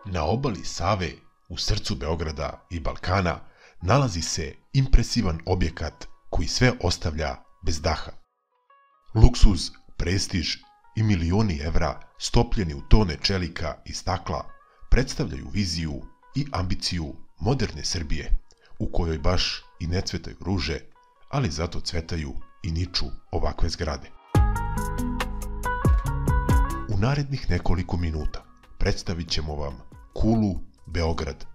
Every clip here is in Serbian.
Na obali Save, u srcu Beograda i Balkana, nalazi se impresivan objekat koji sve ostavlja bez daha. Luksuz, prestiž i milioni evra stopljeni u tone čelika i stakla predstavljaju viziju i ambiciju moderne Srbije, u kojoj baš i ne cvetaju ruže, ali zato cvetaju i niču ovakve zgrade. U narednih nekoliko minuta predstavit ćemo vam Kulu Beograd,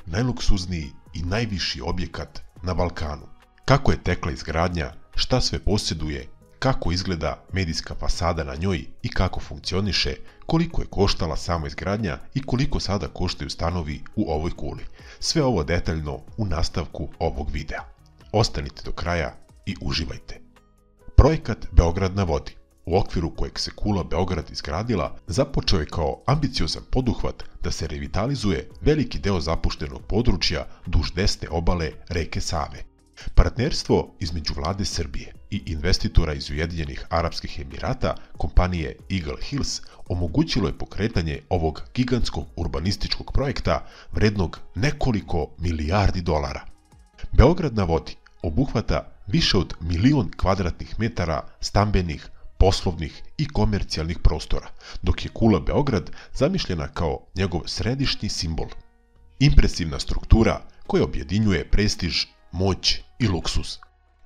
najluksuzniji i najviši objekat na Balkanu. Kako je tekla izgradnja, šta sve posjeduje, kako izgleda medijska fasada na njoj i kako funkcioniše, koliko je koštala sama izgradnja i koliko sada koštaju stanovi u ovoj kuli. Sve ovo detaljno u nastavku ovog videa. Ostanite do kraja i uživajte. Projekat Beograd na vodi, u okviru kojeg se Kula Beograd izgradila, započeo je kao ambiciozan poduhvat da se revitalizuje veliki deo zapuštenog područja duž desne obale reke Save. Partnerstvo između vlade Srbije i investitora iz Ujedinjenih Arapskih Emirata, kompanije Eagle Hills, omogućilo je pokretanje ovog gigantskog urbanističkog projekta vrednog nekoliko milijardi dolara. Beograd na vodi obuhvata više od 1.000.000 kvadratnih metara stambenih, poslovnih i komercijalnih prostora, dok je Kula Beograd zamišljena kao njegov središnji simbol. Impresivna struktura koja objedinjuje prestiž, moć i luksuz.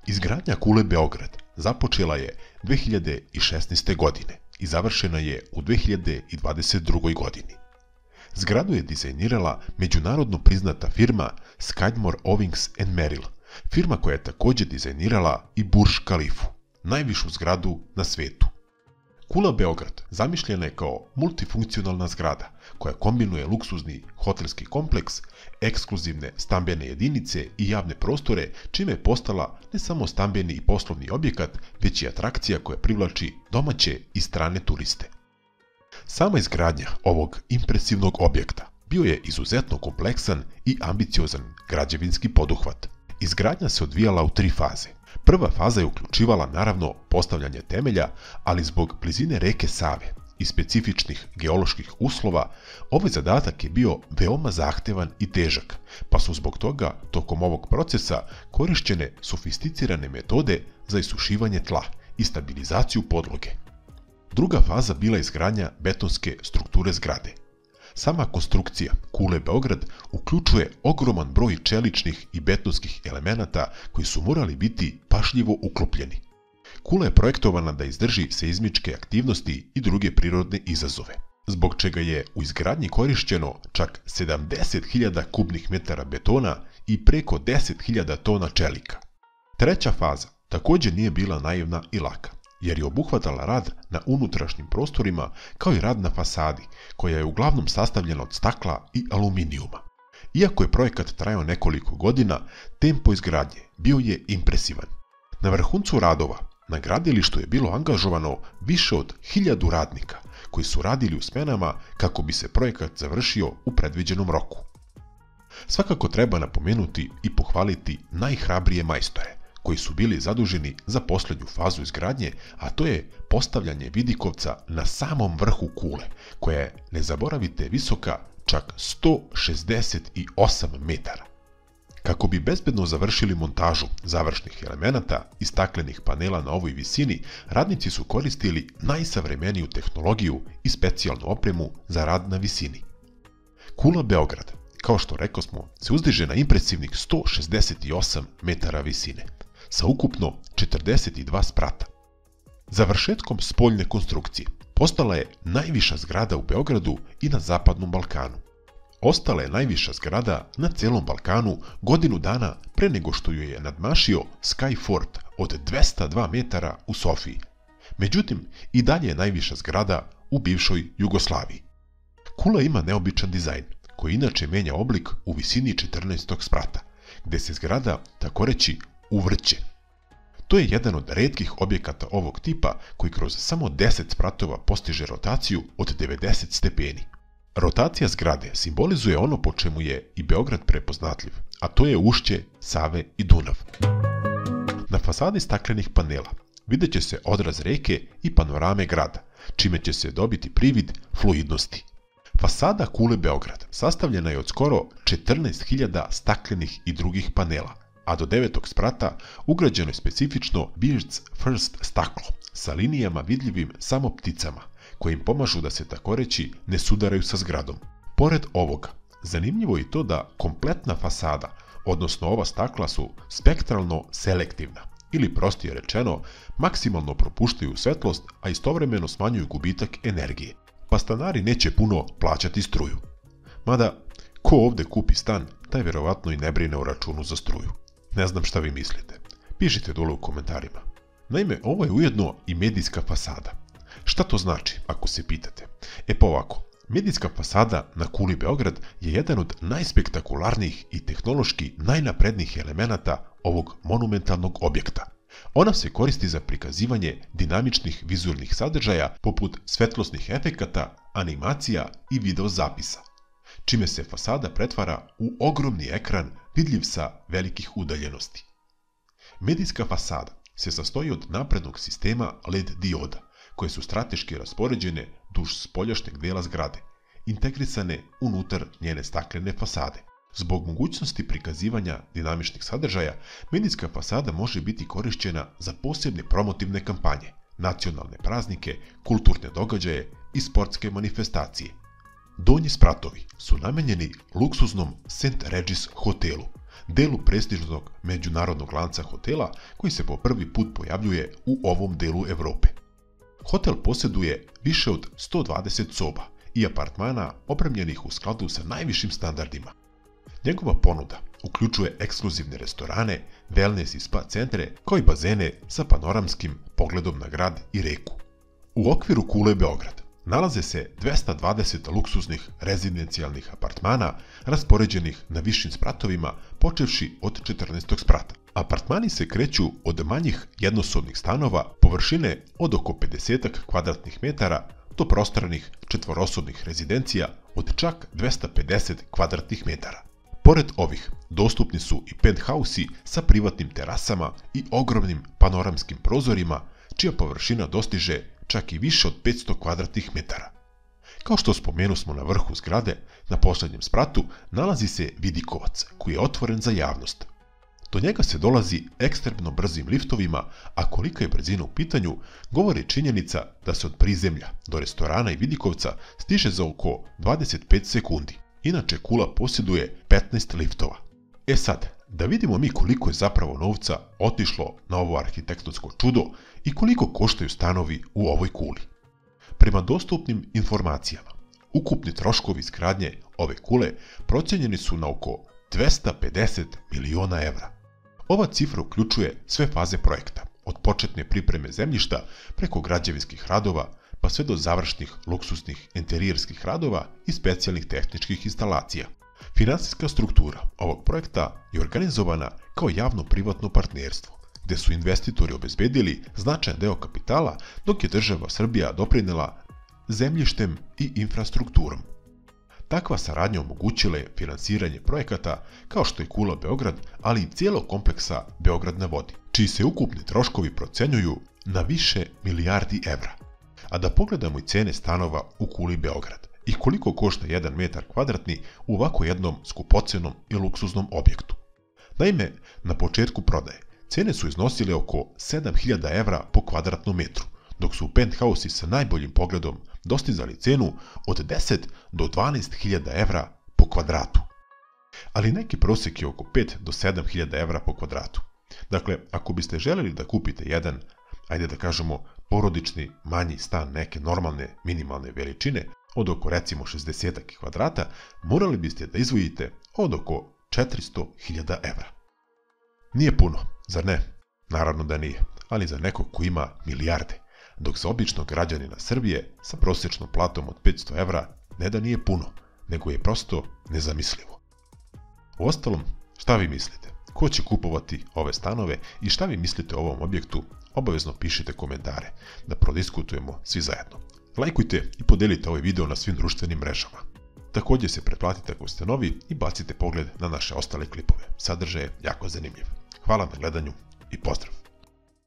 Izgradnja Kule Beograd započela je 2016. godine i završena je u 2022. godini. Zgradu je dizajnirala međunarodno priznata firma Skidmore, Owings & Merrill, firma koja je također dizajnirala i Burj Khalifu, najvišu zgradu na svetu. Kula Beograd zamišljena je kao multifunkcionalna zgrada koja kombinuje luksuzni hotelski kompleks, ekskluzivne stambene jedinice i javne prostore, čime je postala ne samo stambeni i poslovni objekat, već i atrakcija koja privlači domaće i strane turiste. Sama izgradnja ovog impresivnog objekta bio je izuzetno kompleksan i ambiciozan građevinski poduhvat. Izgradnja se odvijala u 3 faze. Prva faza je uključivala naravno postavljanje temelja, ali zbog blizine reke Save i specifičnih geoloških uslova, ovaj zadatak je bio veoma zahtevan i težak, pa su zbog toga tokom ovog procesa korišćene sofisticirane metode za isušivanje tla i stabilizaciju podloge. Druga faza bila je izgradnja betonske strukture zgrade. Sama konstrukcija Kule Beograd uključuje ogroman broj čeličnih i betonskih elemenata koji su morali biti pažljivo uklopljeni. Kula je projektovana da izdrži seizmičke aktivnosti i druge prirodne izazove, zbog čega je u izgradnji korišćeno čak 70.000 kubnih metara betona i preko 10.000 tona čelika. Treća faza također nije bila naivna i laka, jer je obuhvatala rad na unutrašnjim prostorima kao i rad na fasadi, koja je uglavnom sastavljena od stakla i aluminijuma. Iako je projekat trajao nekoliko godina, tempo izgradnje bio je impresivan. Na vrhuncu radova na gradilištu je bilo angažovano više od 1000 radnika, koji su radili u smenama kako bi se projekat završio u predviđenom roku. Svakako treba napomenuti i pohvaliti najhrabrije majstore, koji su bili zaduženi za posljednju fazu izgradnje, a to je postavljanje vidikovca na samom vrhu kule, koja je, ne zaboravite, visoka čak 168 metara. Kako bi bezbedno završili montažu završnih elemenata i staklenih panela na ovoj visini, radnici su koristili najsavremeniju tehnologiju i specijalnu opremu za rad na visini. Kula Beograd, kao što rekosmo, se uzdiže na impresivnih 168 metara visine, sa ukupno 42 sprata. Završetkom spoljne konstrukcije postala je najviša zgrada u Beogradu i na Zapadnom Balkanu. Ostala je najviša zgrada na celom Balkanu godinu dana pre nego što ju je nadmašio Skyfort od 202 metara u Sofiji. Međutim, i dalje je najviša zgrada u bivšoj Jugoslaviji. Kula ima neobičan dizajn, koji inače menja oblik u visini 14. sprata, gde se zgrada, takoreći, uvrće. To je jedan od retkih objekata ovog tipa koji kroz samo 10 spratova postiže rotaciju od 90 stepeni. Rotacija zgrade simbolizuje ono po čemu je i Beograd prepoznatljiv, a to je ušće Save i Dunav. Na fasadi staklenih panela vidjet će se odraz reke i panorame grada, čime će se dobiti privid fluidnosti. Fasada kule Beograd sastavljena je od skoro 14.000 staklenih i drugih panela, a do 9. sprata ugrađeno je specifično Beard's First staklo sa linijama vidljivim samo pticama, koje im pomažu da se takoreći ne sudaraju sa zgradom. Pored ovoga, zanimljivo je i to da kompletna fasada, odnosno ova stakla su spektralno selektivna, ili prostije rečeno, maksimalno propuštaju svetlost, a istovremeno smanjuju gubitak energije, pa stanari neće puno plaćati struju. Mada, ko ovde kupi stan, taj verovatno i ne brine o računu za struju. Ne znam šta vi mislite. Pišite dole u komentarima. Naime, ovo je ujedno i medijska fasada. Šta to znači, ako se pitate? Pa ovako, medijska fasada na kuli Beograd je jedan od najspektakularnijih i tehnološki najnaprednijih elemenata ovog monumentalnog objekta. Ona se koristi za prikazivanje dinamičnih vizualnih sadržaja poput svetlosnih efekata, animacija i video zapisa, čime se fasada pretvara u ogromni ekran vidljiv sa velikih udaljenosti. Medijska fasada se sastoji od naprednog sistema LED dioda, koje su strateški raspoređene duž spoljašnjeg dela zgrade, integrisane unutar njene staklene fasade. Zbog mogućnosti prikazivanja dinamičnih sadržaja, medijska fasada može biti korišćena za posebne promotivne kampanje, nacionalne praznike, kulturne događaje i sportske manifestacije. Donji spratovi su namenjeni luksuznom St. Regis hotelu, delu prestižnog međunarodnog lanca hotela koji se po prvi put pojavljuje u ovom delu Evrope. Hotel posjeduje više od 120 soba i apartmana opremljenih u skladu sa najvišim standardima. Njegova ponuda uključuje ekskluzivne restorane, wellness i spa centre, kao i bazene sa panoramskim pogledom na grad i reku. U okviru kule Beograd nalaze se 220 luksuznih rezidencijalnih apartmana raspoređenih na višim spratovima, počevši od 14. sprata. Apartmani se kreću od manjih jednosobnih stanova površine od oko 50 kvadratnih metara do prostranih četvorosobnih rezidencija od čak 250 kvadratnih metara. Pored ovih, dostupni su i penthausi sa privatnim terasama i ogromnim panoramskim prozorima, čija površina dostiže čak i više od 500 kvadratnih metara. Kao što spomenusmo na vrhu zgrade, na poslednjem spratu nalazi se vidikovac koji je otvoren za javnost. Do njega se dolazi ekstremno brzim liftovima, a kolika je brzina u pitanju, govori činjenica da se od prizemlja do restorana i vidikovca stiže za oko 25 sekundi. Inače, kula posjeduje 15 liftova. Sad, da vidimo mi koliko je zapravo novca otišlo na ovo arhitektonsko čudo i koliko koštaju stanovi u ovoj kuli. Prema dostupnim informacijama, ukupni troškovi izgradnje ove kule procenjeni su na oko 250 miliona evra. Ova cifra uključuje sve faze projekta, od početne pripreme zemljišta preko građevinskih radova, pa sve do završnih luksusnih enterijerskih radova i specijalnih tehničkih instalacija. Finansijska struktura ovog projekta je organizovana kao javno-privatno partnerstvo, gde su investitori obezbedili značajan deo kapitala, dok je država Srbija doprinela zemljištem i infrastrukturom. Takva saradnja omogućila je finansiranje projekata kao što je kula Beograd, ali i cijelog kompleksa Beograd na vodi, čiji se ukupni troškovi procenjuju na više milijardi evra. A da pogledamo i cene stanova u kuli Beograd i koliko košta 1 metar kvadratni u ovako jednom skupocenom i luksuznom objektu. Naime, na početku prodaje cene su iznosile oko 7.000 evra po kvadratnom metru, dok su penthausi sa najboljim pogledom dostizali cenu od 10 do 12.000 evra po kvadratu. Ali neki prosek je oko 5 do 7.000 evra po kvadratu. Dakle, ako biste želeli da kupite jedan, ajde da kažemo, porodični manji stan neke normalne minimalne veličine od oko recimo 60 kvadrata, morali biste da izdvojite od oko 400.000 evra. Nije puno, zar ne? Naravno da nije, ali za nekog ko ima milijarde, dok za običnog građanina Srbije sa prosječnom platom od 500 evra ne da nije puno, nego je prosto nezamislivo. Uostalom, šta vi mislite? Ko će kupovati ove stanove i šta vi mislite o ovom objektu? Obavezno pišite komentare da prodiskutujemo svi zajedno. Lajkujte i podelite ovaj video na svim društvenim mrežama. Također se pretplatite ako ste novi i bacite pogled na naše ostale klipove. Sadržaj je jako zanimljiv. Hvala na gledanju i pozdrav!